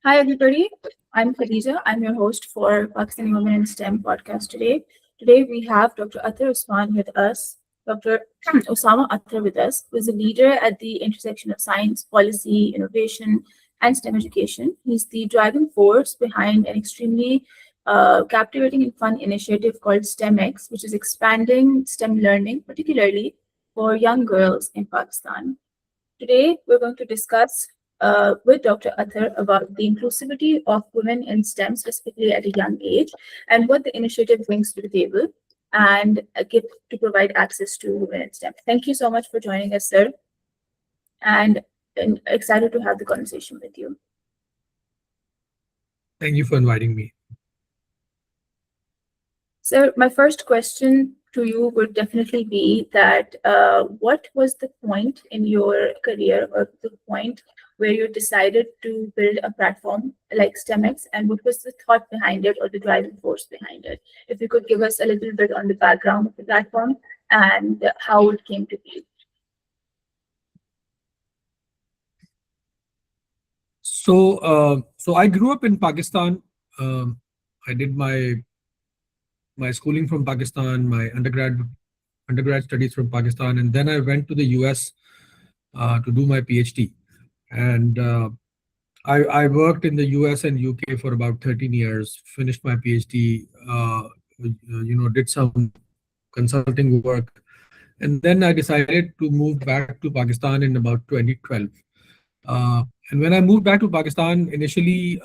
Hi, everybody. I'm Khadija. I'm your host for Pakistani Women in STEM podcast today. Today, we have Dr. Athar Osman with us, Dr. Usama Athar with us, who is a leader at the intersection of science, policy, innovation, and STEM education. He's the driving force behind an extremely captivating and fun initiative called STEMX, which is expanding STEM learning, particularly for young girls in Pakistan. Today, we're going to discuss with Dr. Athar about the inclusivity of women in STEM, specifically at a young age, and what the initiative brings to the table and give to provide access to women in STEM. Thank you so much for joining us, sir, and excited to have the conversation with you. Thank you for inviting me. So my first question to you would definitely be that what was the point in your career or the point where you decided to build a platform like STEMX, and what was the thought behind it or the driving force behind it? If you could give us a little bit on the background of the platform and how it came to be. So I grew up in Pakistan. I did my schooling from Pakistan, my undergrad studies from Pakistan, and then I went to the US to do my PhD. And I worked in the US and UK for about 13 years, finished my PhD, did some consulting work. And then I decided to move back to Pakistan in about 2012. And when I moved back to Pakistan, initially,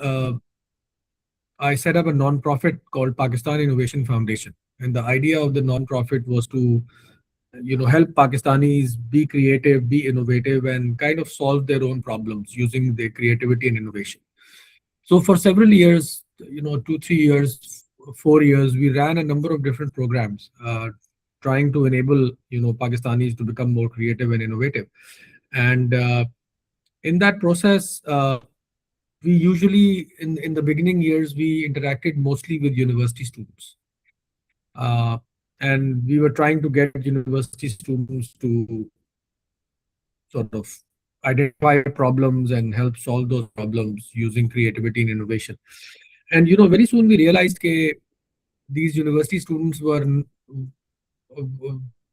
I set up a non-profit called Pakistan Innovation Foundation. And the idea of the non-profit was to, help Pakistanis be creative, be innovative, and kind of solve their own problems using their creativity and innovation. So for several years, 2, 3 years, 4 years, we ran a number of different programs, trying to enable, Pakistanis to become more creative and innovative. And in that process, we usually, in the beginning years, we interacted mostly with university students. And we were trying to get university students to sort of identify problems and help solve those problems using creativity and innovation. And, very soon we realized that these university students were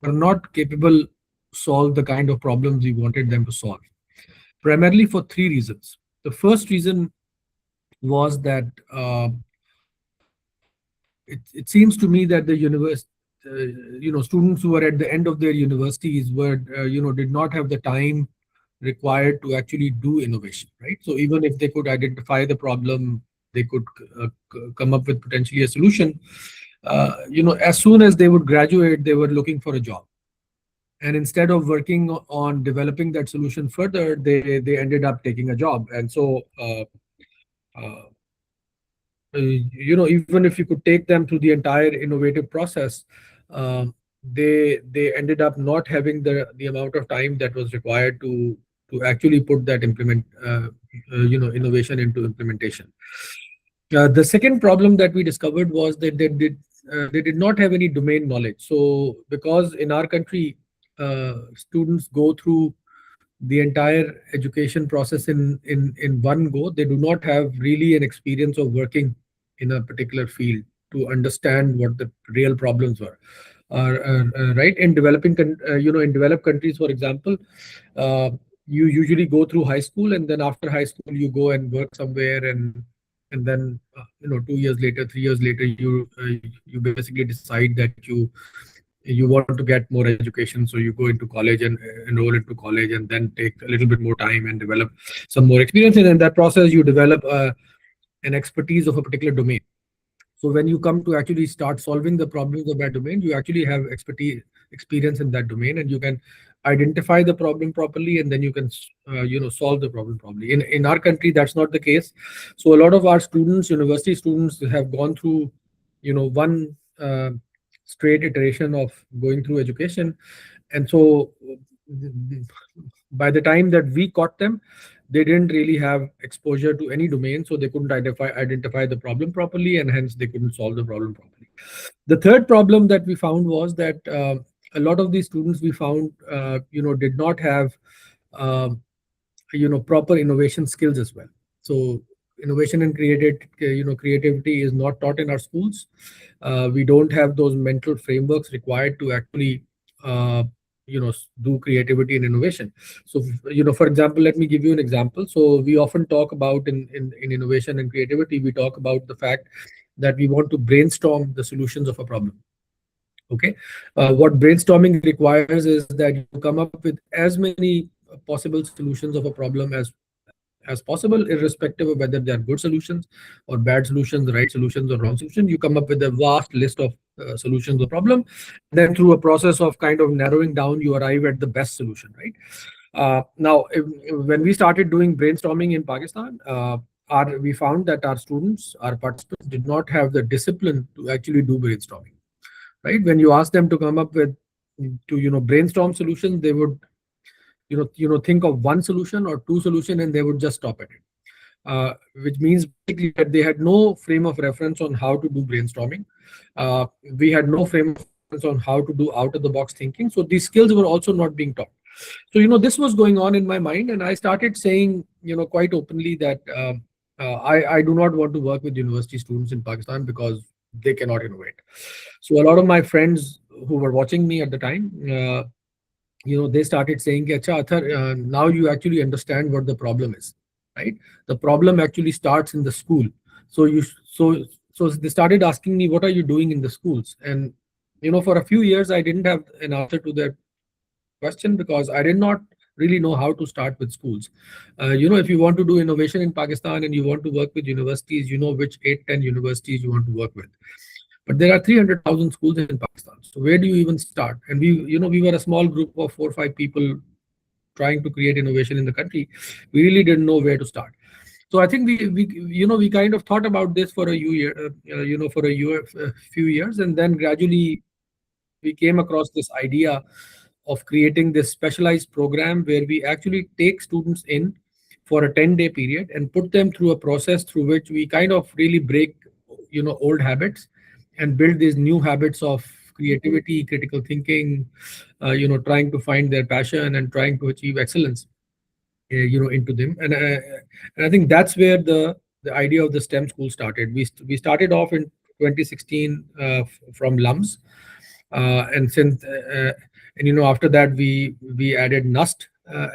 not capable to solve the kind of problems we wanted them to solve, primarily for three reasons. The first reason was that it seems to me that the students who were at the end of their universities were, did not have the time required to actually do innovation, right? So even if they could identify the problem, they could come up with potentially a solution. As soon as they would graduate, they were looking for a job. And instead of working on developing that solution further, they ended up taking a job. And so, even if you could take them through the entire innovative process, they ended up not having the amount of time that was required to actually put that innovation into implementation. The second problem that we discovered was that they did not have any domain knowledge. So because in our country, students go through the entire education process in one go, they do not have really an experience of working in a particular field to understand what the real problems were. Right, in in developed countries, for example, you usually go through high school, and then after high school you go and work somewhere, and then 2 years later, 3 years later, you basically decide that you want to get more education, so you go into college and enroll into college, and then take a little bit more time and develop some more experience. And in that process, you develop an expertise of a particular domain. So when you come to actually start solving the problems of that domain, you actually have experience in that domain, and you can identify the problem properly, and then you can solve the problem properly. In our country, that's not the case. So a lot of our students, university students, have gone through one straight iteration of going through education, and so by the time that we caught them, they didn't really have exposure to any domain, so they couldn't identify the problem properly, and hence they couldn't solve the problem properly. The third problem that we found was that a lot of these students we found did not have proper innovation skills as well. So innovation and creativity is not taught in our schools. We don't have those mental frameworks required to actually do creativity and innovation. So for example, let me give you an example. So we often talk about in innovation and creativity, we talk about the fact that we want to brainstorm the solutions of a problem. Okay, what brainstorming requires is that you come up with as many possible solutions of a problem as possible, irrespective of whether they are good solutions or bad solutions, the right solutions or wrong solutions. You come up with a vast list of solutions of problem. Then through a process of kind of narrowing down, you arrive at the best solution, right? Now, when we started doing brainstorming in Pakistan, we found that our students, our participants, did not have the discipline to actually do brainstorming. Right? When you ask them to come up with brainstorm solutions, they would think of one solution or two solution and they would just stop at it. Which means basically that they had no frame of reference on how to do brainstorming. We had no frame of reference on how to do out of the box thinking. So these skills were also not being taught. So this was going on in my mind, and I started saying quite openly that I do not want to work with university students in Pakistan because they cannot innovate. So a lot of my friends who were watching me at the time, they started saying, "Acha, Athar, now you actually understand what the problem is, right? The problem actually starts in the school." So they started asking me, "What are you doing in the schools?" And for a few years, I didn't have an answer to that question because I did not really know how to start with schools. If you want to do innovation in Pakistan and you want to work with universities, you know which 8-10 universities you want to work with. But there are 300,000 schools in Pakistan. So where do you even start? And we were a small group of 4 or 5 people trying to create innovation in the country. We really didn't know where to start. So I think we kind of thought about this for a few years, and then gradually we came across this idea of creating this specialized program where we actually take students in for a 10-day period and put them through a process through which we kind of really break old habits and build these new habits of creativity, critical thinking, trying to find their passion and trying to achieve excellence into them. And I think that's where the idea of the STEM school started. We started off in 2016 from LUMS, and after that we added NUST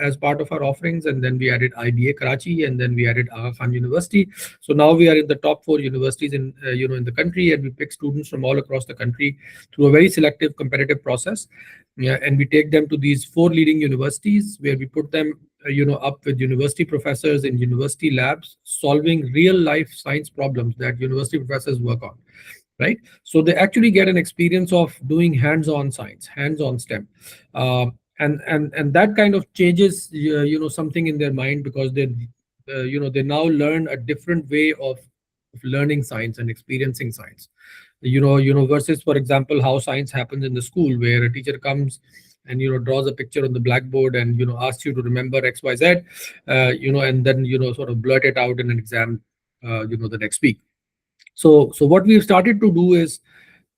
as part of our offerings, and then we added IBA Karachi, and then we added Aga Khan University. So now we are in the top 4 universities in in the country, and we pick students from all across the country through a very selective competitive process. Yeah, and we take them to these 4 leading universities where we put them up with university professors in university labs solving real life science problems that university professors work on. Right, so they actually get an experience of doing hands-on science, hands-on STEM, and that kind of changes something in their mind, because they now learn a different way of learning science and experiencing science. Versus, for example, how science happens in the school, where a teacher comes and draws a picture on the blackboard and asks you to remember XYZ, and then sort of blurt it out in an exam the next week. So what we've started to do is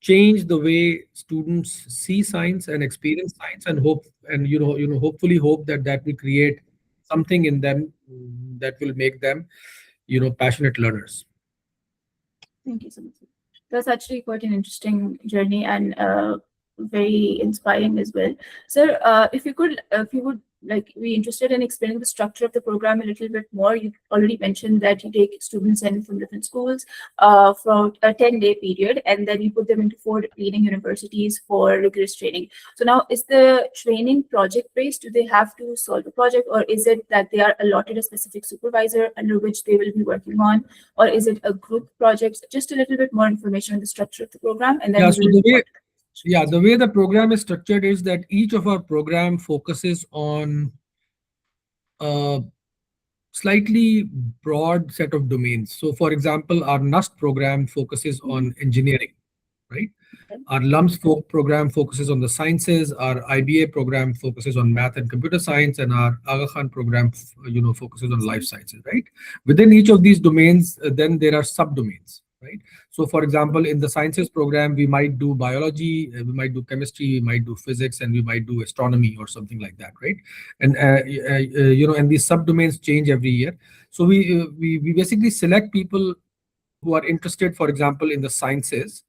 change the way students see science and experience science, and hopefully hope that will create something in them that will make them passionate learners. Thank you so much. That's actually quite an interesting journey and very inspiring as well. Sir, if you would be interested in explaining the structure of the program a little bit more. You already mentioned that you take students in from different schools for a 10-day period, and then you put them into 4 leading universities for rigorous training. So now, is the training project-based? Do they have to solve a project, or is it that they are allotted a specific supervisor under which they will be working on, or is it a group project? Just a little bit more information on the structure of the program, and then the way the program is structured is that each of our program focuses on a slightly broad set of domains. So, for example, our NUST program focuses on engineering, right? Our LUMS program focuses on the sciences. Our IBA program focuses on math and computer science, and our Aga Khan program, focuses on life sciences, right? Within each of these domains, then there are subdomains, right? So, for example, in the sciences program, we might do biology, we might do chemistry, we might do physics, and we might do astronomy or something like that, right? And and these subdomains change every year. So we basically select people who are interested, for example, in the sciences,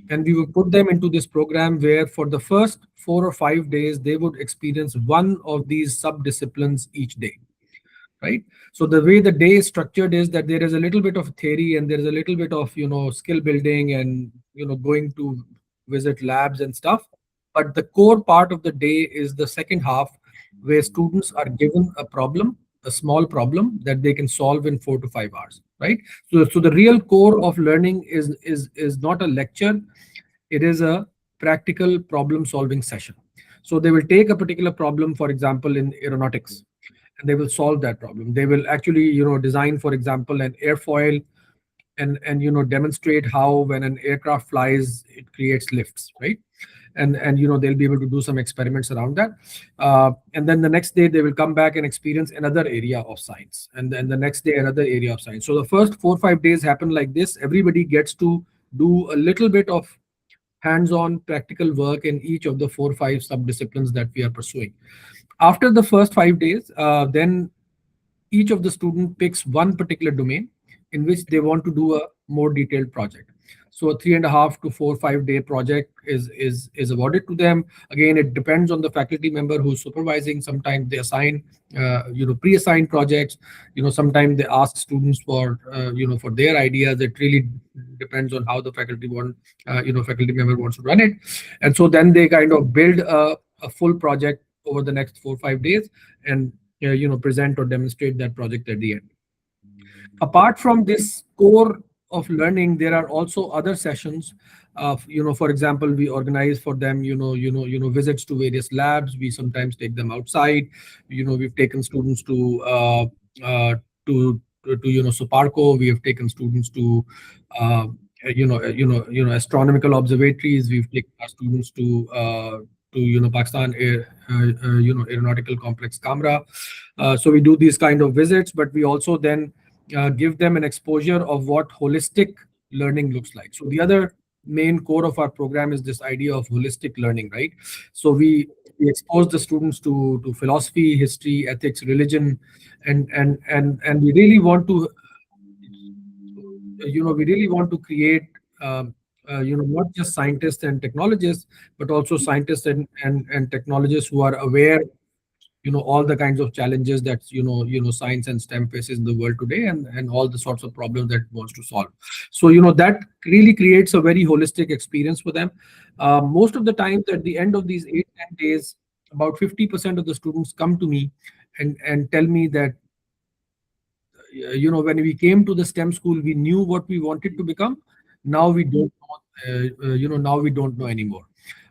and we would put them into this program where for the first 4 or 5 days they would experience one of these sub-disciplines each day, right? So the way the day is structured is that there is a little bit of theory and there is a little bit of skill building and going to visit labs and stuff, but the core part of the day is the second half, where students are given a problem, a small problem that they can solve in 4 to 5 hours, right? So the real core of learning is not a lecture, it is a practical problem solving session. So they will take a particular problem, for example, in aeronautics, and they will solve that problem. They will actually design, for example, an airfoil, and demonstrate how when an aircraft flies it creates lifts, right? And they'll be able to do some experiments around that, and then the next day they will come back and experience another area of science, and then the next day another area of science. So the first 4 or 5 days happen like this. Everybody gets to do a little bit of hands-on practical work in each of the 4 or 5 sub-disciplines that we are pursuing. After the first 5 days, then each of the student picks one particular domain in which they want to do a more detailed project. So a 3.5 to 4 or 5 day project is awarded to them. Again, it depends on the faculty member who's supervising. Sometimes they assign pre-assigned projects. Sometimes they ask students for their ideas. It really depends on how the faculty member wants to run it. And so then they kind of build a full project over the next 4 or 5 days, and present or demonstrate that project at the end. Apart from this core of learning, there are also other sessions. For example, we organize for them visits to various labs. We sometimes take them outside. We've taken students to Soparco. We have taken students to astronomical observatories. We've taken our students to Pakistan Aeronautical Complex Kamra. So we do these kind of visits, but we also then give them an exposure of what holistic learning looks like. So the other main core of our program is this idea of holistic learning, right? So we expose the students to philosophy, history, ethics, religion, and we really want to create not just scientists and technologists, but also scientists and technologists who are aware all the kinds of challenges that science and STEM faces in the world today, and all the sorts of problems that it wants to solve. So that really creates a very holistic experience for them. Most of the times at the end of these 8-10 days, about 50% of the students come to me and tell me that when we came to the STEM school, we knew what we wanted to become. Now we don't know, now we don't know anymore.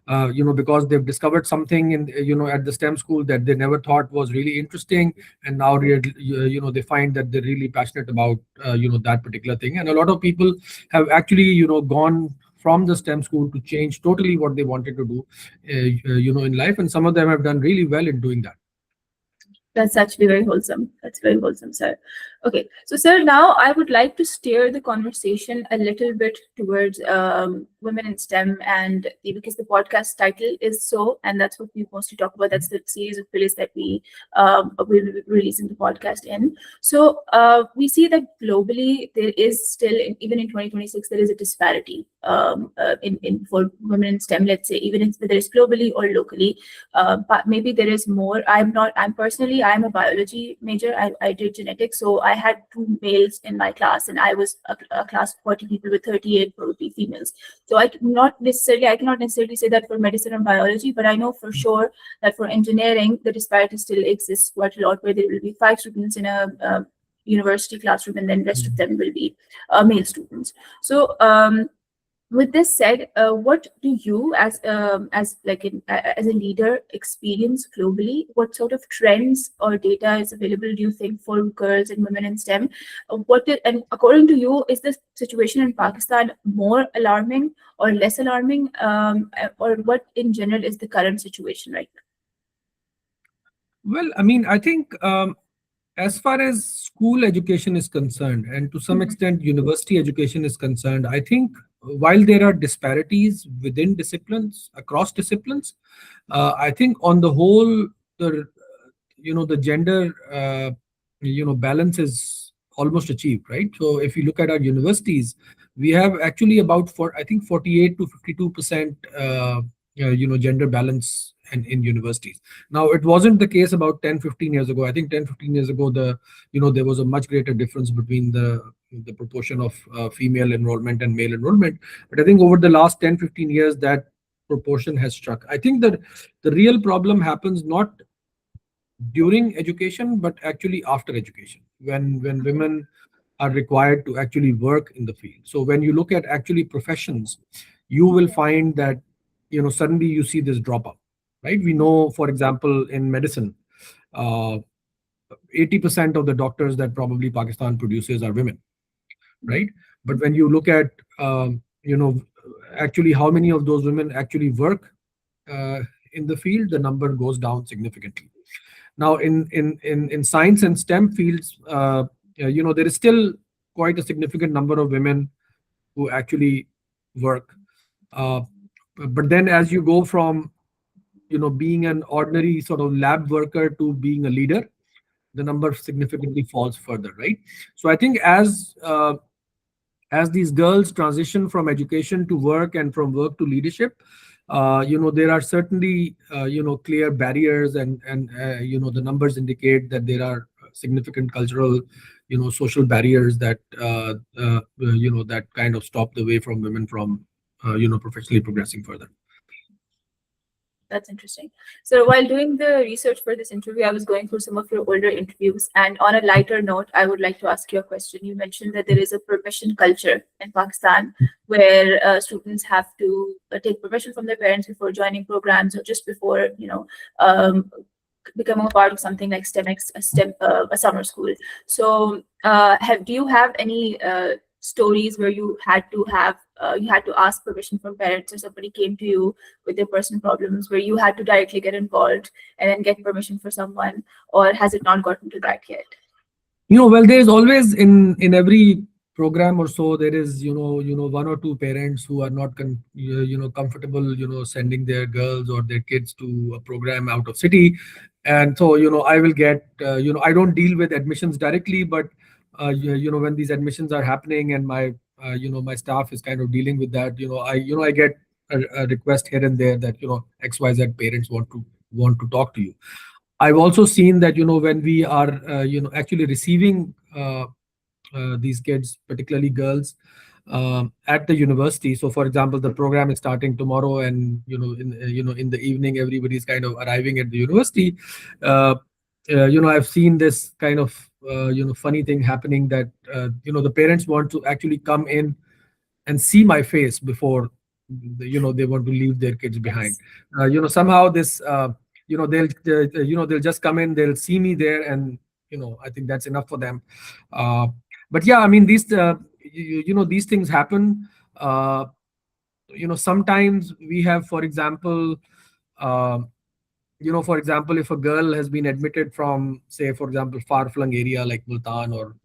Because they've discovered something at the STEM school that they never thought was really interesting, and now they find that they're really passionate about that particular thing. And a lot of people have actually gone from the STEM school to change totally what they wanted to do in life, and some of them have done really well in doing that. That's actually very wholesome. That's very wholesome, sir. Okay, so sir, now I would like to steer the conversation a little bit towards women in STEM, and because the podcast title is so, and that's what we want to talk about. That's the series of pillars that we will be releasing the podcast in. So we see that globally there is still, even in 2026, there is a disparity in for women in STEM. Let's say even if there is globally or locally, but maybe there is more. I'm a biology major. I did genetics, so I had 2 males in my class, and I was a class of 40 people with 38 probably females. So I cannot necessarily say that for medicine and biology, but I know for sure that for engineering, the disparity still exists quite a lot, where there will be 5 students in a university classroom, and then rest of them will be male students. So with this said, what do you, as a leader, experience globally? What sort of trends or data is available, do you think, for girls and women in STEM? And according to you, is the situation in Pakistan more alarming or less alarming, or what in general is the current situation right now? Well, I mean, I think As far as school education is concerned, and to some Mhm. extent university education is concerned, I think while there are disparities within disciplines, across disciplines, I think on the whole, the the gender balance is almost achieved, right? So if you look at our universities, we have actually about I think 48 to 52% gender balance in universities. Now, it wasn't the case about 10-15 years ago. I think 10-15 years ago, there was a much greater difference between the proportion of female enrollment and male enrollment. But I think over the last 10-15 years, that proportion has struck. I think that the real problem happens not during education, but actually after education, when Okay. women are required to actually work in the field. So when you look at actually professions, you will Okay. find that suddenly you see this drop up, right? We know, for example, in medicine, uh, 80% of the doctors that probably Pakistan produces are women, Mhm. right? But when you look at actually how many of those women actually work uh, in the field, the number goes down significantly. Now, in science and STEM fields, there is still quite a significant number of women who actually work. Uh, but then, as you go from being an ordinary sort of lab worker to being a leader, the number significantly falls further, right? So I think as these girls transition from education to work and from work to leadership, there are certainly clear barriers, and the numbers indicate that there are significant cultural, social barriers that that kind of stop the way from women from professionally progressing further. That's interesting. So while doing the research for this interview, I was going through some of your older interviews. And on a lighter note, I would like to ask you a question. You mentioned that there is a permission culture in Pakistan where students have to take permission from their parents before joining programs or just before, um, becoming a part of something like STEMX, a summer school. So, do you have any stories where you had to ask permission from parents, or somebody came to you with their personal problems, where you had to directly get involved and then get permission for someone, or has it not gotten to that yet? Well, there is always in every program or so, there is one or two parents who are not comfortable sending their girls or their kids to a program out of city. And so I will get I don't deal with admissions directly, but when these admissions are happening and my staff is kind of dealing with that, I get a request here and there that XYZ parents want to talk to you. I've also seen that when we are actually receiving these kids, particularly girls, at the university. So, for example, the program is starting tomorrow, and in the evening, everybody's kind of arriving at the university. Uh, I've seen this kind of funny thing happening, that the parents want to actually come in and see my face before they want to leave their kids behind. Yes. Somehow this they'll just come in, they'll see me there, and I think that's enough for them. uh, but yeah, I mean, these things happen. uh, Sometimes we have, for example, uh, if a girl has been admitted from, say, for example, far-flung area like Multan or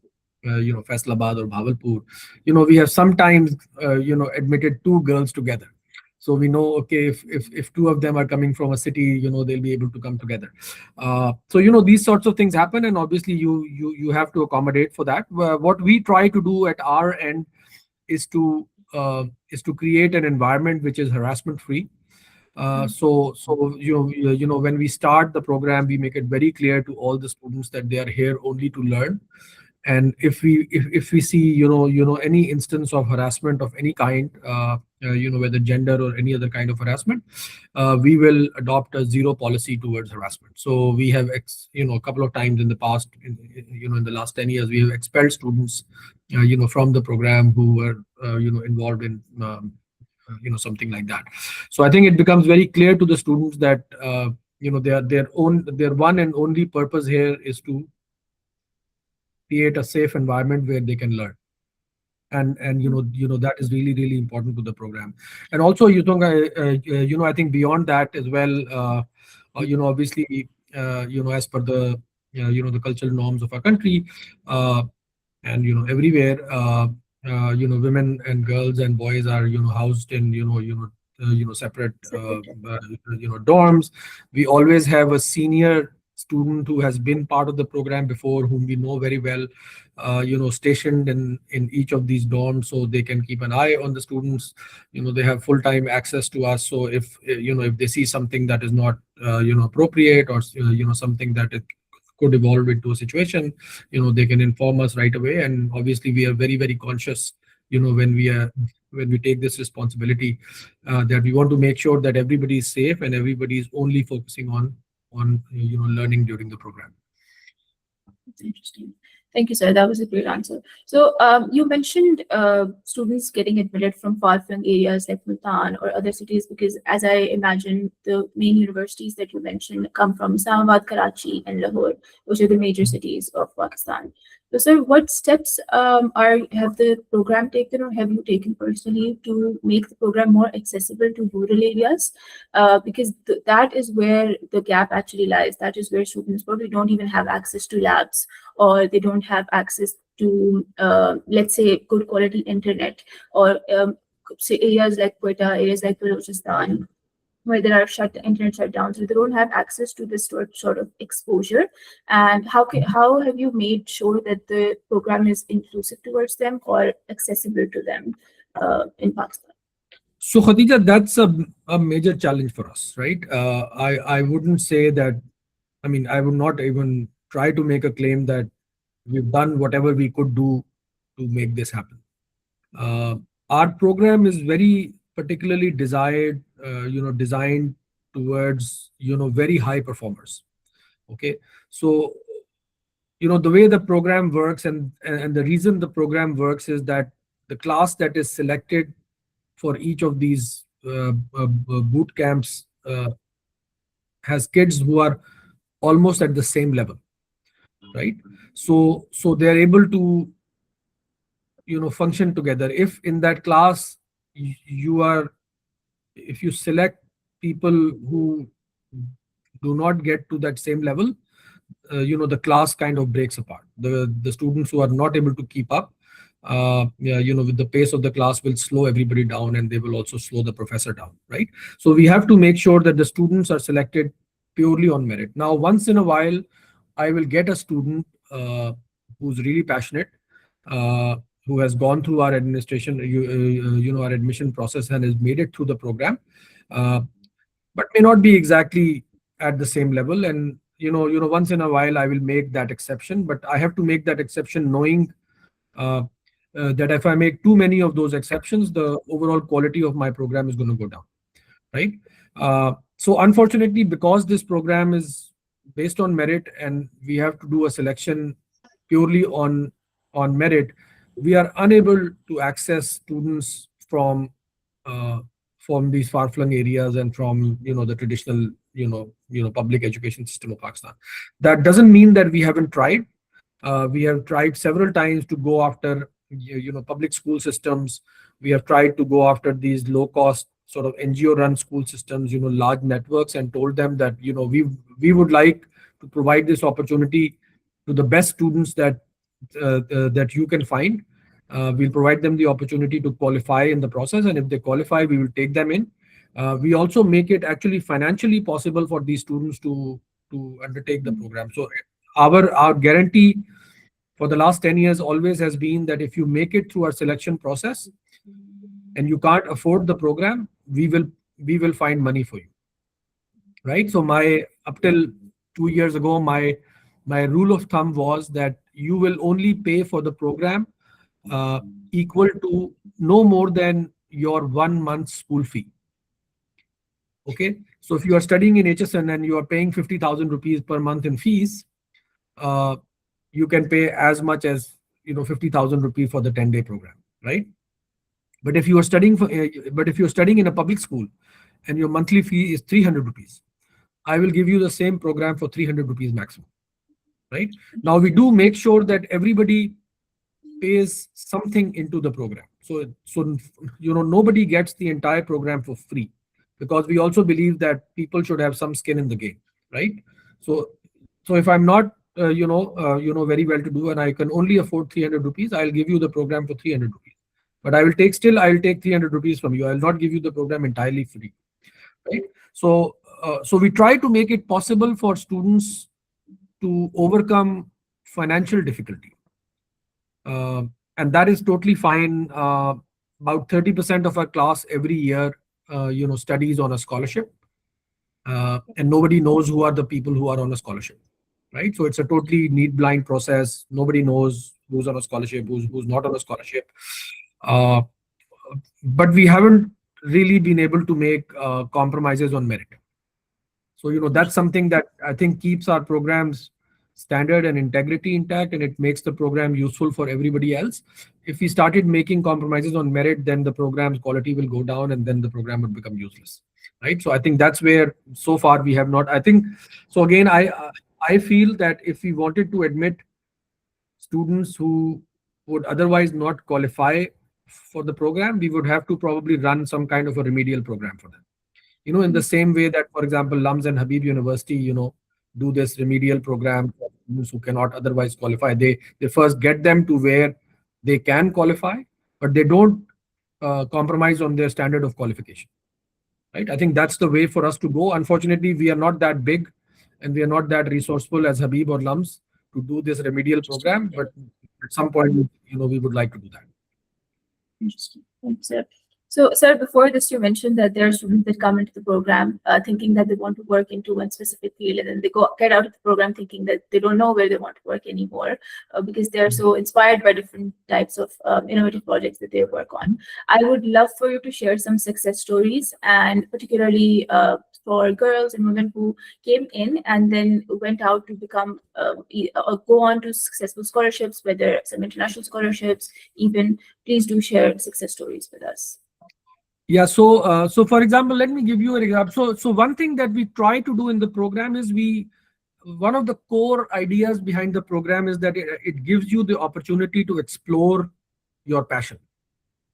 Faisalabad or Bhavalpur, we have sometimes admitted two girls together. So we know, okay, if two of them are coming from a city, they'll be able to come together. So these sorts of things happen, and obviously you have to accommodate for that. What we try to do at our end is to create an environment which is harassment free. Mhm. So when we start the program, we make it very clear to all the students that they are here only to learn. And if we see any instance of harassment of any kind, whether gender or any other kind of harassment, we will adopt a zero policy towards harassment. So we have a couple of times in the past, in the last 10 years, we have expelled students from the program who were involved in something like that. So I think it becomes very clear to the students that their one and only purpose here is to create a safe environment where they can learn. And that is really, really important to the program. And also, I think beyond that as well, obviously, as per the the cultural norms of our country. And everywhere, women and girls and boys are housed in separate Separate. dorms. We always have a senior student who has been part of the program before, whom we know very well, stationed in each of these dorms, so they can keep an eye on the students. They have full time access to us, so if they see something that is not appropriate, or something that it could evolve into a situation, they can inform us right away. And obviously we are very, very conscious, when we take this responsibility, that we want to make sure that everybody is safe and everybody is only focusing on learning during the program. That's interesting. Thank you, sir. That was a great answer. So you mentioned students getting admitted from far-flung areas like Multan or other cities, because as I imagine, the main universities that you mentioned come from Islamabad, Karachi, and Lahore, which are the major cities of Pakistan. So, sir, what steps have the program taken, or have you taken personally, to make the program more accessible to rural areas? Because that is where the gap actually lies. That is where students probably don't even have access to labs, or they don't have access to, let's say, good quality internet, or say areas like Quetta, areas like Balochistan, where there are internet shutdowns, so they don't have access to this sort of exposure. And how have you made sure that the program is inclusive towards them or accessible to them in Pakistan? So Khadija, that's a major challenge for us, right? I wouldn't say that. I mean, I would not even try to make a claim that we've done whatever we could do to make this happen. Our program is very particularly designed towards very high performers. Okay, so the way the program works, and the reason the program works is that the class that is selected for each of these boot camps has kids who are almost at the same level, right? So they're able to function together. If in that class if you select people who do not get to that same level, the class kind of breaks apart. The students who are not able to keep up, with the pace of the class, will slow everybody down, and they will also slow the professor down, right? So we have to make sure that the students are selected purely on merit. Now, once in a while, I will get a student who's really passionate, who has gone through our our admission process and has made it through the program, but may not be exactly at the same level. And once in a while, I will make that exception, but I have to make that exception knowing that if I make too many of those exceptions, the overall quality of my program is going to go down, right? So unfortunately, because this program is based on merit and we have to do a selection purely on merit, we are unable to access students from these far-flung areas and from the traditional public education system of Pakistan. That doesn't mean that we haven't tried. We have tried several times to go after public school systems. We have tried to go after these low-cost sort of NGO-run school systems, large networks, and told them that we would like to provide this opportunity to the best students that you can find. We'll provide them the opportunity to qualify in the process, and if they qualify, we will take them in. We also make it actually financially possible for these students to undertake the program. So our guarantee for the last 10 years always has been that if you make it through our selection process and you can't afford the program, we will find money for you, right? So up till 2 years ago, my rule of thumb was that you will only pay for the program equal to no more than your 1 month's school fee. Okay, so if you are studying in HSN and you are paying 50,000 rupees per month in fees, you can pay as much as 50,000 rupees for the 10-day program, right? But if you are studying in a public school and your monthly fee is 300 rupees, I will give you the same program for 300 rupees maximum, right? Now we do make sure that everybody pays something into the program. So nobody gets the entire program for free, because we also believe that people should have some skin in the game, right? So if I'm not very well to do, and I can only afford 300 rupees, I'll give you the program for 300 rupees. But I'll take 300 rupees from you. I'll not give you the program entirely free, right? So we try to make it possible for students to overcome financial difficulty. And that is totally fine. About 30% of our class every year, studies on a scholarship. And nobody knows who are the people who are on a scholarship, right? So it's a totally need blind process. Nobody knows who's on a scholarship, who's not on a scholarship. But we haven't really been able to make compromises on merit. So, that's something that I think keeps our programs standard and integrity intact, and it makes the program useful for everybody else. If we started making compromises on merit, then the program's quality will go down, and then the program would become useless, right? So I think that's where so far we have not. I think so. Again, I feel that if we wanted to admit students who would otherwise not qualify for the program, we would have to probably run some kind of a remedial program for them. In the same way that, for example, LUMS and Habib University, do this remedial program for students who cannot otherwise qualify. They first get them to where they can qualify, but they don't compromise on their standard of qualification, right? I think that's the way for us to go. Unfortunately, we are not that big and we are not that resourceful as Habib or LUMS to do this remedial program, but at some point, we would like to do that. Interesting. Thanks, sir. So, sir, before this, you mentioned that there are students that come into the program thinking that they want to work into one specific field, and then they get out of the program thinking that they don't know where they want to work anymore because they're so inspired by different types of innovative projects that they work on. I would love for you to share some success stories, and particularly for girls and women who came in and then went out to become go on to successful scholarships, whether some international scholarships, even. Please do share success stories with us. Yeah, so for example, let me give you an example. So one thing that we try to do in the program is one of the core ideas behind the program is that it gives you the opportunity to explore your passion,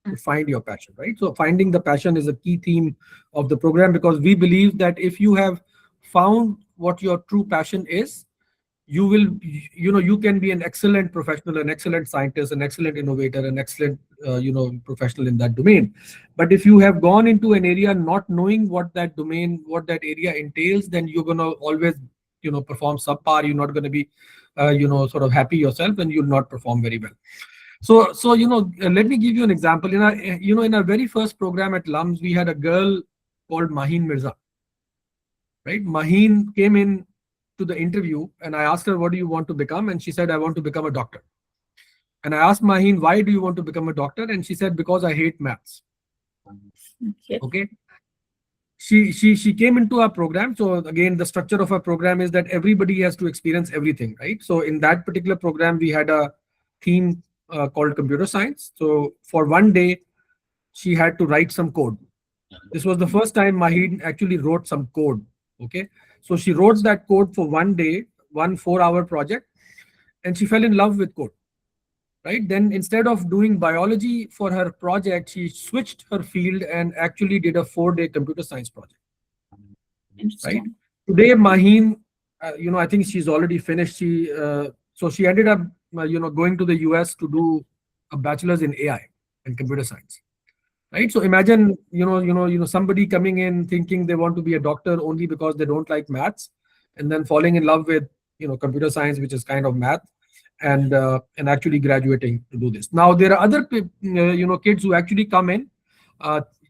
to find your passion, right? So finding the passion is a key theme of the program, because we believe that if you have found what your true passion is, you can be an excellent professional, an excellent scientist, an excellent innovator, an excellent professional in that domain. But if you have gone into an area not knowing what that domain, what that area entails, then you're going to always perform subpar. You're not going to be sort of happy yourself, and you'll not perform very well. So let me give you an example. In our very first program at LUMS, we had a girl called Maheen Mirza, right? Maheen came in to the interview, and I asked her, what do you want to become? And she said, I want to become a doctor. And I asked Maheen, why do you want to become a doctor? And she said, because I hate maths. Okay. She came into our program. So again, the structure of our program is that everybody has to experience everything, right? So in that particular program, we had a theme called computer science. So for one day, she had to write some code. This was the first time Maheen actually wrote some code. Okay. So she wrote that code for one day, 1 4-hour project, and she fell in love with code, right? Then instead of doing biology for her project, she switched her field and actually did a 4-day computer science project, right? Today, Maheen, I think she's already finished. So she ended up, going to the US to do a bachelor's in AI and computer science. Right. So imagine, somebody coming in thinking they want to be a doctor only because they don't like maths, and then falling in love with, computer science, which is kind of math, and actually graduating to do this. Now, there are other, kids who actually come in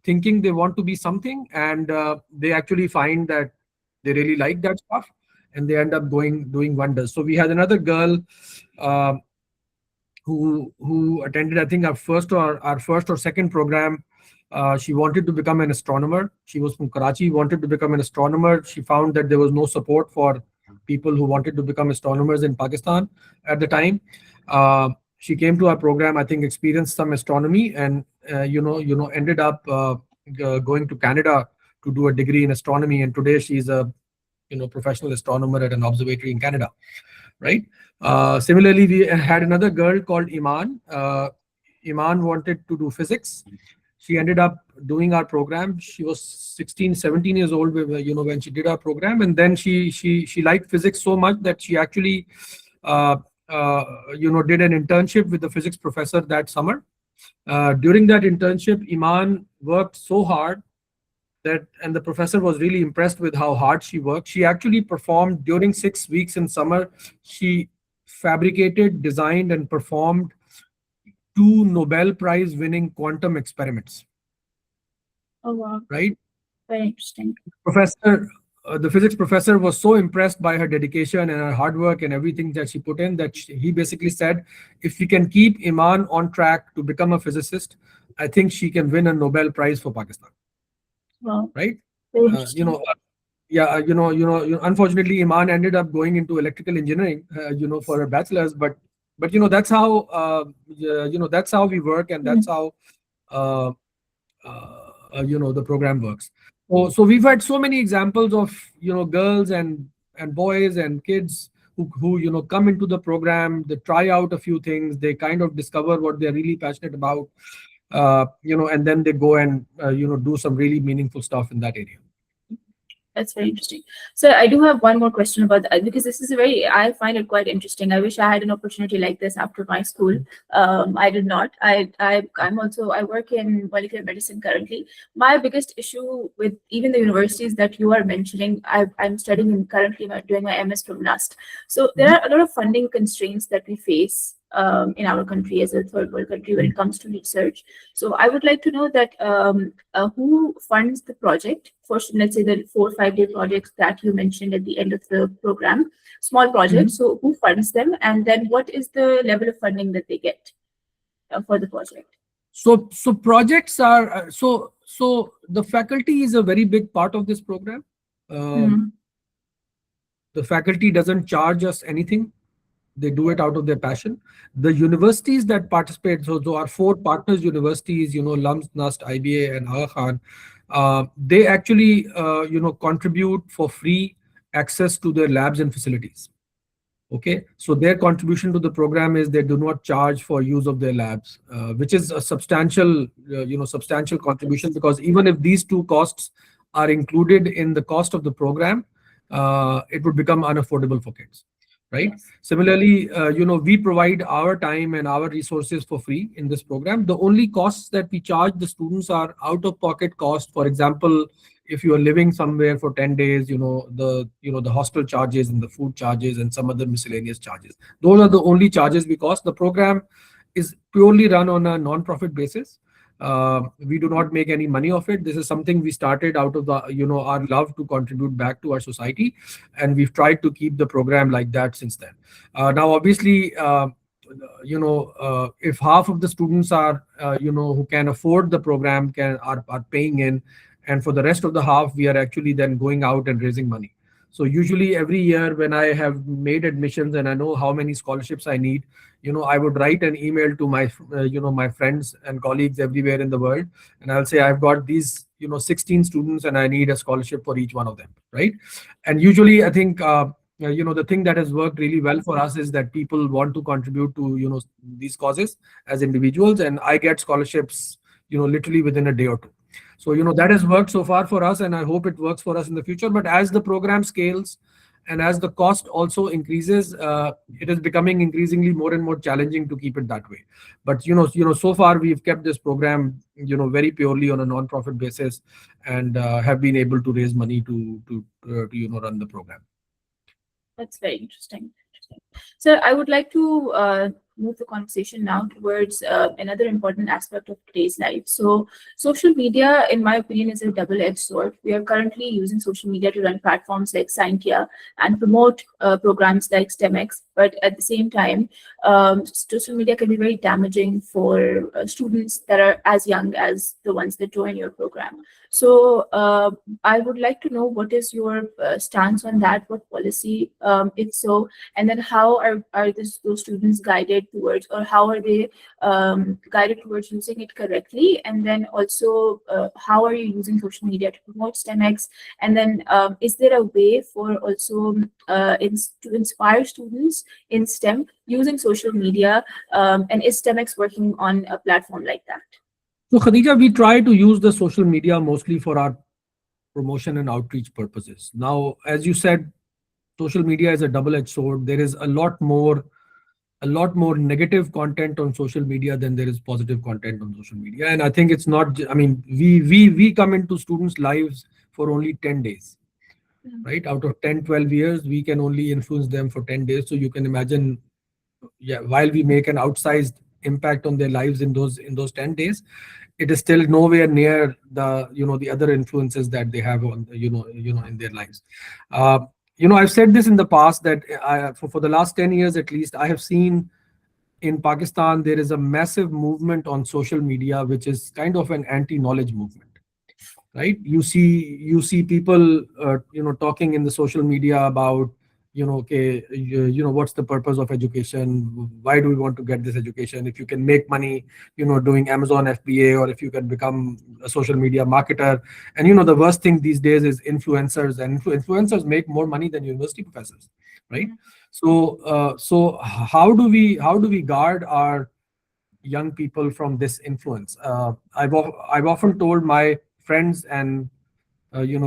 thinking they want to be something, and they actually find that they really like that stuff, and they end up doing wonders. So we had another girl who attended, I think, our first or second program. She wanted to become an astronomer. She was from Karachi, wanted to become an astronomer. She found that there was no support for people who wanted to become astronomers in Pakistan at the time. She came to our program, I think, experienced some astronomy, and ended up going to Canada to do a degree in astronomy. And today she's a professional astronomer at an observatory in Canada, right? Similarly, we had another girl called Iman. Iman wanted to do physics. She ended up doing our program. She was 16, 17 years old when she did our program. And then she liked physics so much that she actually did an internship with the physics professor that summer. During that internship, Iman worked so hard and the professor was really impressed with how hard she worked. She actually performed during 6 weeks in summer. She fabricated, designed, and performed 2 Nobel Prize winning quantum experiments. Oh, wow. Right? Very interesting. The physics professor was so impressed by her dedication and her hard work and everything that she put in that he basically said, if we can keep Iman on track to become a physicist, I think she can win a Nobel Prize for Pakistan. Wow. Right? Very interesting. Unfortunately, Iman ended up going into electrical engineering, for her bachelor's. But that's how that's how we work, and that's how uh, the program works. So we've had so many examples of girls and boys and kids who come into the program. They try out a few things. They kind of discover what they're really passionate about, and then they go and do some really meaningful stuff in that area. That's very interesting. So I do have one more question about that, because this is I find it quite interesting. I wish I had an opportunity like this after my school. I did not. I work in molecular medicine currently. My biggest issue with even the universities that you are mentioning, I'm studying currently doing my MS from NUST. So there are a lot of funding constraints that we face in our country as a third world country when it comes to research. So I would like to know that who funds the project for, let's say, the 4 or 5 day projects that you mentioned at the end of the program, small projects. So who funds them, and then what is the level of funding that they get for the project? So projects are so the faculty is a very big part of this program. The faculty doesn't charge us anything. They do it out of their passion. The universities that participate, so our 4 partners universities, LUMS, NUST, IBA, and Aga Khan, they actually contribute for free access to their labs and facilities. Okay, so their contribution to the program is they do not charge for use of their labs, which is a substantial contribution, because even if these 2 costs are included in the cost of the program, it would become unaffordable for kids. Right. Yes. Similarly, we provide our time and our resources for free in this program. The only costs that we charge the students are out-of-pocket costs. For example, if you are living somewhere for 10 days, the hostel charges and the food charges and some other miscellaneous charges. Those are the only charges we cost. The program is purely run on a non-profit basis. We do not make any money of it. This is something we started out of the our love to contribute back to our society, and we've tried to keep the program like that since then. Now, obviously, if half of the students are who can afford the program are paying in, and for the rest of the half, we are actually then going out and raising money. So usually every year when I have made admissions and I know how many scholarships I need, I would write an email to my, my friends and colleagues everywhere in the world. And I'll say, I've got these, 16 students and I need a scholarship for each one of them. Right. And usually I think, the thing that has worked really well for us is that people want to contribute to, these causes as individuals. And I get scholarships, literally within a day or two. So, that has worked so far for us, and I hope it works for us in the future. But as the program scales and as the cost also increases, it is becoming increasingly more and more challenging to keep it that way. But, so far we've kept this program, very purely on a non-profit basis, and have been able to raise money to run the program. That's very interesting. So I would like to move the conversation now towards another important aspect of today's life. So social media, in my opinion, is a double-edged sword. We are currently using social media to run platforms like Scientia and promote programs like STEMX. But at the same time, social media can be very damaging for students that are as young as the ones that join your program. So I would like to know, what is your stance on that? What policy, if so, and then how are those students guided towards, or how are they guided towards using it correctly? And then also, how are you using social media to promote STEMX? And then is there a way for also to inspire students in STEM using social media? And is STEMX working on a platform like that? So Khadija, we try to use the social media mostly for our promotion and outreach purposes. Now, as you said, social media is a double-edged sword. There is a lot more negative content on social media than there is positive content on social media. And I think it's not, I mean, we come into students' lives for only 10 days, right? Out of 10, 12 years, we can only influence them for 10 days. So you can imagine, yeah, while we make an outsized impact on their lives in those 10 days, it is still nowhere near the, the other influences that they have on, in their lives. Uh, I've said this in the past that for the last 10 years at least, I have seen in Pakistan, there is a massive movement on social media, which is kind of an anti-knowledge movement, right? You see people, talking in the social media about, okay, what's the purpose of education? Why do we want to get this education? If you can make money, doing Amazon FBA, or if you can become a social media marketer. And the worst thing these days is influencers, and influencers make more money than university professors, right? So how do we guard our young people from this influence? I've often told my friends and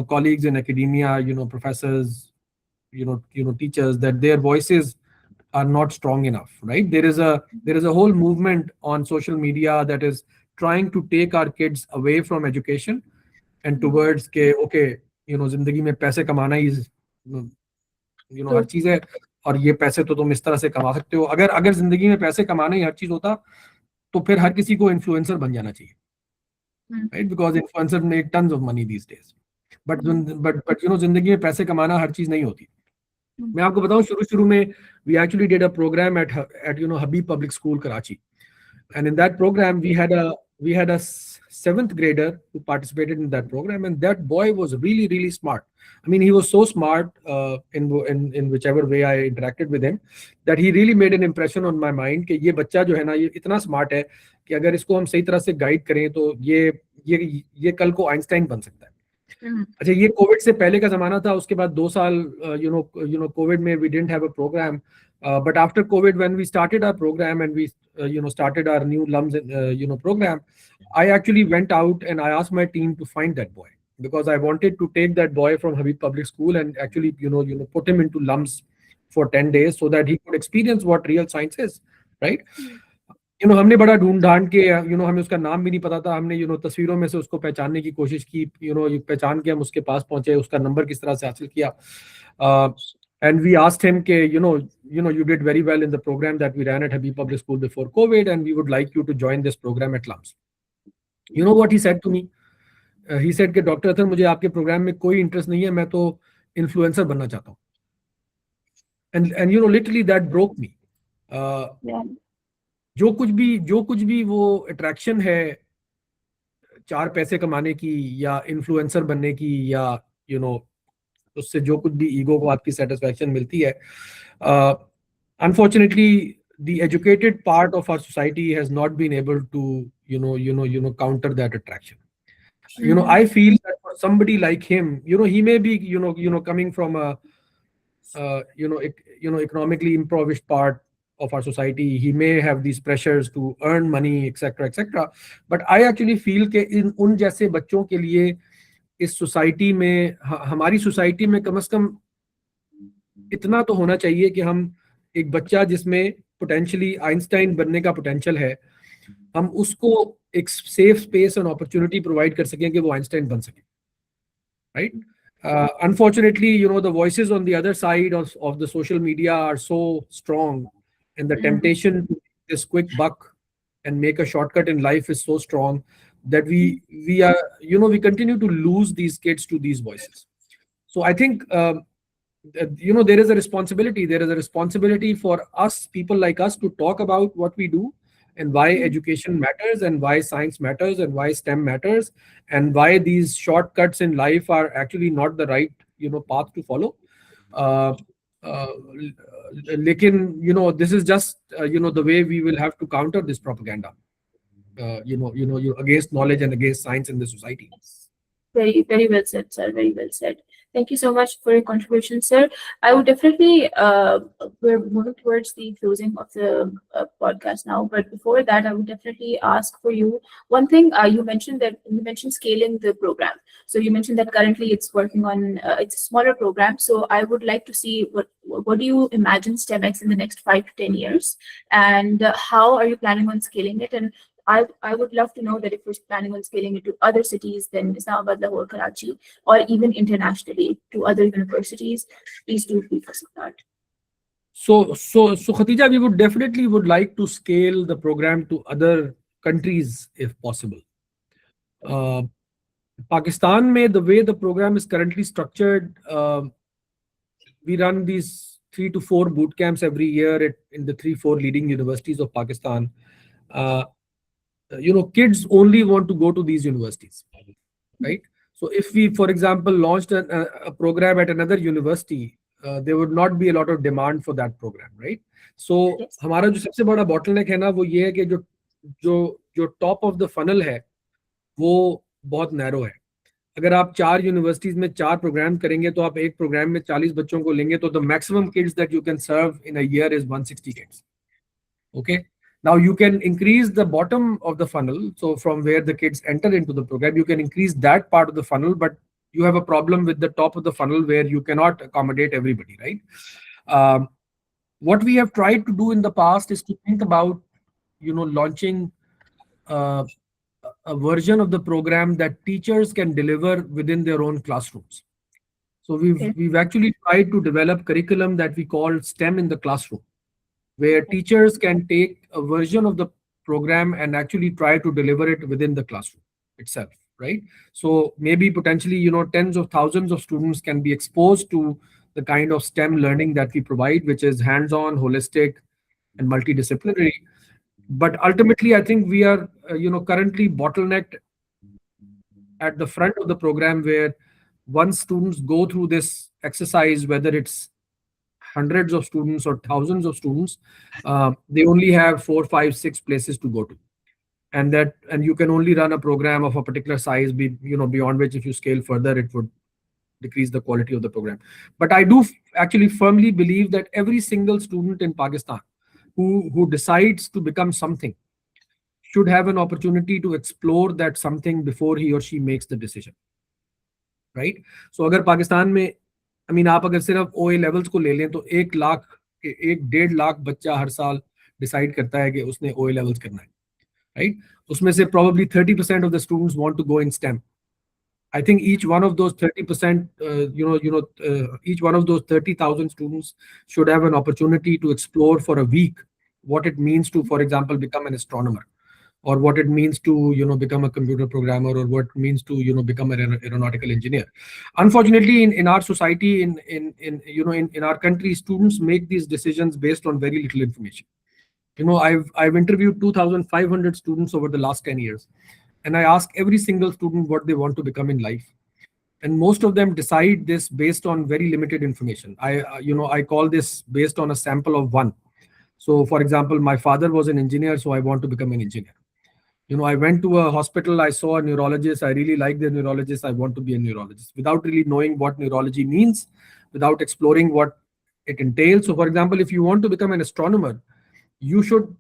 colleagues in academia, professors, teachers, that their voices are not strong enough, right? There is a whole movement on social media that is trying to take our kids away from education and towards के okay, जिंदगी में पैसे कमाना ही हर चीज है, और ये पैसे तो तुम इस तरह से कमा सकते हो. अगर अगर जिंदगी में पैसे कमाना ही हर चीज होता, तो फिर हर किसी को इन्फ्लुएंसर बन जाना चाहिए, right? Because influencer make tons of money these days. But जिंदगी में पैसे कमाना हर चीज नहीं होती. मैं आपको बताऊं, शुरू में we actually did a program at Habib public school Karachi, and in that program we had a seventh grader who participated in that program, and that boy was really really smart. I mean, he was so smart in whichever way I interacted with him, that he really made an impression on my mind कि ये बच्चा जो है ना, ये इतना smart है कि अगर इसको हम सही तरह से गाइड करें तो ये कल को आइंस्टाइन बन सकता है. अच्छा, ये कोविड से पहले का जमाना था. उसके बाद 2 साल कोविड में we didn't have a program. But after COVID, when we started our program and we started our new LUMS program, I actually went out and I asked my team to find that boy, because I wanted to take that boy from Habib Public School and actually put him into LUMS for 10 days so that he could experience what real science is, right? हमने बड़ा ढूंढ ढांड के, हमें उसका नाम भी नहीं पता था. हमने तस्वीरों में से उसको पहचानने की कोशिश की, पहचान के हम उसके पास पहुंचे, उसका नंबर किस तरह से हासिल किया. And we asked him कि you did very well in the program that we ran at Habib Public School before COVID, and we would like you to join this program at LUMS. You know what he said to me? He said कि doctor अतर, मुझे आपके programme में कोई interest नहीं है, मैं तो influencer बनना चाहता हूँ. And literally that broke me. जो कुछ भी वो अट्रैक्शन है चार पैसे कमाने की या इन्फ्लुएंसर बनने की, या उससे जो कुछ भी ईगो को आपकी सेटिस्फैक्शन मिलती है, unfortunately the educated part of our society has not been able to counter that attraction. I feel that for somebody like him, he may be coming from a economically impoverished part of our society. He may have these pressures to earn money, etc. But I actually feel कि उन जैसे बच्चों के लिए इस society में, हमारी society में कम से कम इतना तो होना चाहिए कि हम एक बच्चा जिसमें पोटेंशियली आइंस्टाइन बनने का पोटेंशियल है, हम उसको एक safe space and opportunity provide कर सकें कि वो आइंस्टाइन बन सके, right? Unfortunately, the voices on the other side of the social media are so strong, and the temptation to make this quick buck and make a shortcut in life is so strong that we are we continue to lose these kids to these voices. So I think there is a responsibility for us, people like us, to talk about what we do and why education matters and why science matters and why STEM matters and why these shortcuts in life are actually not the right path to follow. Lekin this is just the way we will have to counter this propaganda against knowledge and against science in the society. Very, very well said, sir. Very well said. Thank you so much for your contribution, sir. I would definitely, we're moving towards the closing of the podcast now, but before that, I would definitely ask for you one thing. You mentioned scaling the program. So you mentioned that currently it's working on, it's a smaller program. So I would like to see what do you imagine STEMX in the next 5 to 10 years, and how are you planning on scaling it? And I would love to know that if you're planning on scaling it to other cities than Islamabad, Lahore, Karachi, or even internationally to other universities, please do brief us on that. So Khatija, we would definitely would like to scale the program to other countries if possible. Uh, Pakistan, the way the program is currently structured, we run these 3 to 4 boot camps every year in the 3 4 leading universities of Pakistan. Uh, Kids only want to go to these universities, right? So if we, for example, launched a program at another university, there would not be a lot of demand for that program, right? So Yes. हमारा जो सबसे बड़ा bottleneck है ना, वो ये है कि जो जो जो टॉप ऑफ द फनल है वो बहुत नैरो है. अगर आप 4 यूनिवर्सिटीज में 4 प्रोग्राम करेंगे तो आप एक प्रोग्राम में 40 बच्चों को लेंगे तो the maximum kids that you can serve in a year is 160 kids. Okay. Now you can increase the bottom of the funnel. So from where the kids enter into the program, you can increase that part of the funnel, but you have a problem with the top of the funnel where you cannot accommodate everybody, right? What we have tried to do in the past is to think about, launching uh, a version of the program that teachers can deliver within their own classrooms. So Okay. we've actually tried to develop curriculum that we call STEM in the classroom, where teachers can take a version of the program and actually try to deliver it within the classroom itself, right? So maybe potentially, tens of thousands of students can be exposed to the kind of STEM learning that we provide, which is hands-on, holistic, and multidisciplinary. But ultimately, I think we are, currently bottlenecked at the front of the program, where once students go through this exercise, whether it's hundreds of students or thousands of students, they only have 4 5 6 places to go to, and you can only run a program of a particular size, beyond which, if you scale further, it would decrease the quality of the program. But I do actually firmly believe that every single student in Pakistan who decides to become something should have an opportunity to explore that something before he or she makes the decision, right? So अगर पाकिस्तान में, I mean, आप अगर सिर्फ OA levels को ले लें तो 1 लाख 1.5 लाख बच्चा हर साल डिसाइड करता है कि उसने OA levels करना है, right? उसमें से probably 30% of the students want to go in STEM. I think each one of those 30%, each one of those 30,000 students should have an opportunity to explore for a week what it means to, for example, become an astronomer, or what it means to, become a computer programmer, or what it means to, become an aeronautical engineer. Unfortunately, in our society, in our country, students make these decisions based on very little information. I've interviewed 2,500 students over the last 10 years, and I ask every single student what they want to become in life, and most of them decide this based on very limited information. I call this based on a sample of one. So for example, my father was an engineer, so I want to become an engineer. I went to a hospital, I saw a neurologist, I really like the neurologist, I want to be a neurologist, without really knowing what neurology means, without exploring what it entails. So for example, if you want to become an astronomer, you should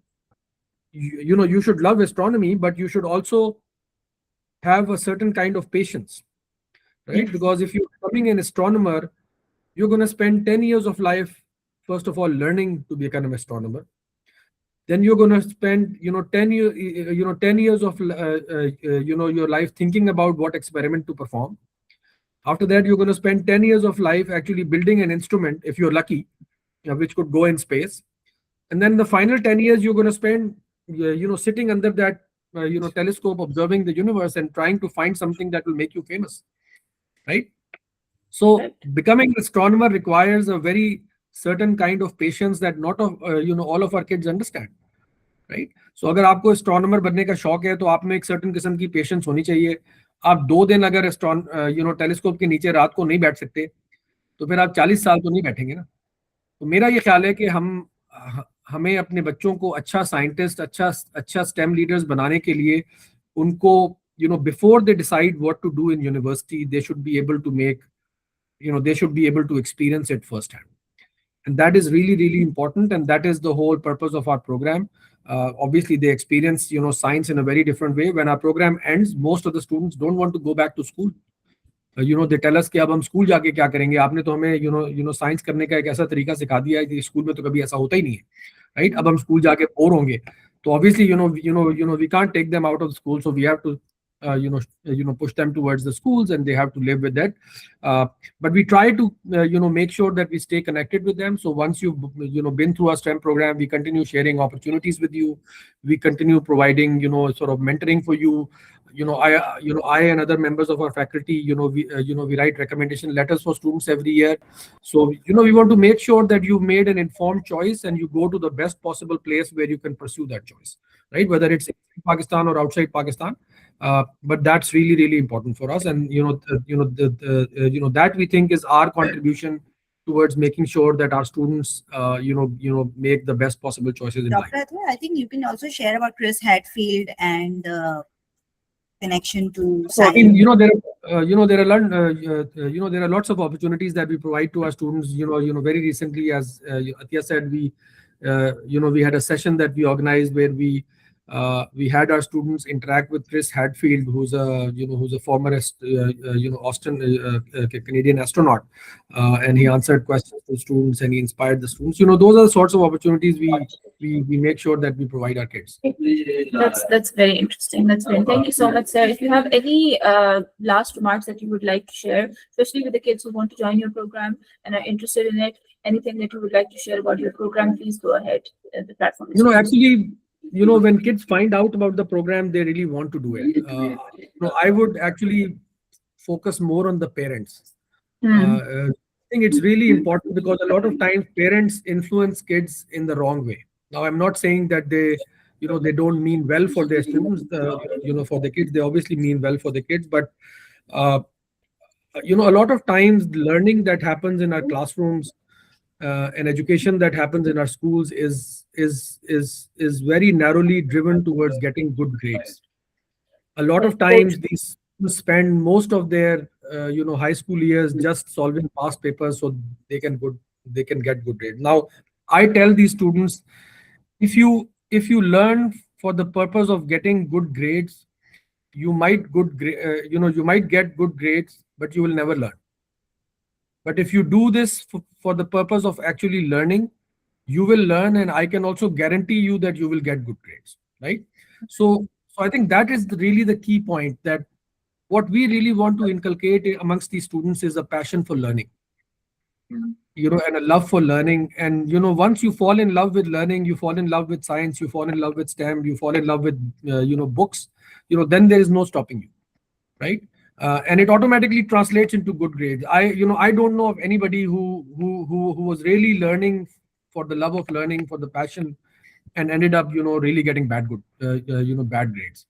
you should love astronomy, but you should also have a certain kind of patience, right? Yes. Because if you're becoming an astronomer, you're going to spend 10 years of life, first of all, learning to become an astronomer. Then you're going to spend 10 years of your life thinking about what experiment to perform. After that, you're going to spend 10 years of life actually building an instrument, if you're lucky, which could go in space. And then the final 10 years you're going to spend sitting under that telescope, observing the universe and trying to find something that will make you famous, right? So Right. becoming an astronomer requires a very certain kind of patience that not of all of our kids understand, right? So अगर आपको astronomer बनने का शौक है तो आप में एक certain किस्म की patience होनी चाहिए. आप 2 दिन अगर telescope के नीचे रात को नहीं बैठ सकते तो फिर आप 40 साल तो नहीं बैठेंगे ना. तो मेरा ये ख्याल है कि हमें अपने बच्चों को अच्छा साइंटिस्ट, अच्छा STEM लीडर्स बनाने के लिए उनको before they decide what to do in university, they should be able to make they should be able to experience it firsthand. And that is really, really important. And that is the whole purpose of our program. Obviously, they experience, science in a very different way. When our program ends, most of the students don't want to go back to school. They tell us कि अब हम school जाके क्या करेंगे, आपने तो हमें science करने का एक ऐसा तरीका सिखा दिया है कि स्कूल में तो कभी ऐसा होता ही नहीं है, राइट? अब हम स्कूल जाके बोर होंगे. तो obviously we can't take them out of school, so we have to push them towards the schools, and they have to live with that. But we try to make sure that we stay connected with them. So once you've been through our STEM program, we continue sharing opportunities with you. We continue providing sort of mentoring for you. I and other members of our faculty, we write recommendation letters for students every year. So we want to make sure that you made an informed choice and you go to the best possible place where you can pursue that choice, right? Whether it's in Pakistan or outside Pakistan. But that's really, really important for us, and that we think is our contribution towards making sure that our students make the best possible choices in life. Dr. Athar, I think you can also share about Chris Hadfield and connection to So I science. mean, there are lots of opportunities that we provide to our students. Very recently, as Atia said, we had a session that we organized where we had our students interact with Chris Hadfield, who's a former Austin Canadian astronaut, and he answered questions to students and he inspired the students. Those are the sorts of opportunities we make sure that we provide our kids. That's very interesting. Thank you so much, sir. If you have any last remarks that you would like to share, especially with the kids who want to join your program and are interested in it, anything that you would like to share about your program, please go ahead. The platform is yours. Actually, when kids find out about the program, they really want to do it. I would actually focus more on the parents. I think it's really important because a lot of times parents influence kids in the wrong way. Now, I'm not saying that they don't mean well for their students, for the kids. They obviously mean well for the kids, but a lot of times learning that happens in our classrooms and education that happens in our schools is very narrowly driven towards getting good grades. A lot of times these students spend most of their high school years just solving past papers so they can get good grades. Now, I tell these students, if you learn for the purpose of getting good grades, you might get good grades, but you will never learn. But if you do this for the purpose of actually learning, you will learn, and I can also guarantee you that you will get good grades, right? So I think that is really the key point, that what we really want to inculcate amongst these students is a passion for learning, and a love for learning. And once you fall in love with learning, you fall in love with science, you fall in love with STEM, you fall in love with books, then there is no stopping you, right? And it automatically translates into good grades. I don't know of anybody who was really learning for the love of learning, for the passion, and ended up really getting bad grades.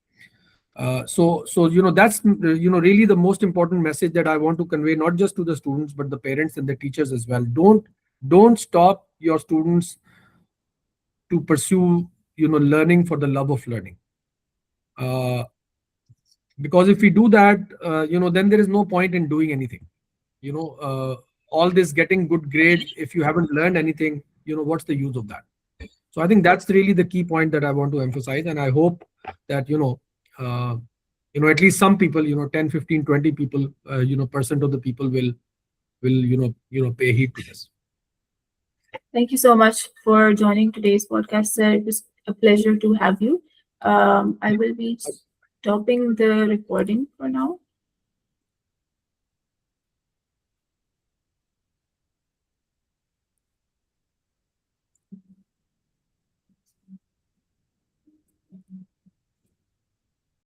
So that's really the most important message that I want to convey, not just to the students but the parents and the teachers as well. Don't stop your students to pursue learning for the love of learning. Because if we do that, then there is no point in doing anything. All this getting good grades, if you haven't learned anything, what's the use of that? So I think that's really the key point that I want to emphasize, and I hope that at least some people, 10, 15, 20 people, percent of the people will pay heed to this. Thank you so much for joining today's podcast, sir. It was a pleasure to have you. I will be stopping the recording for now.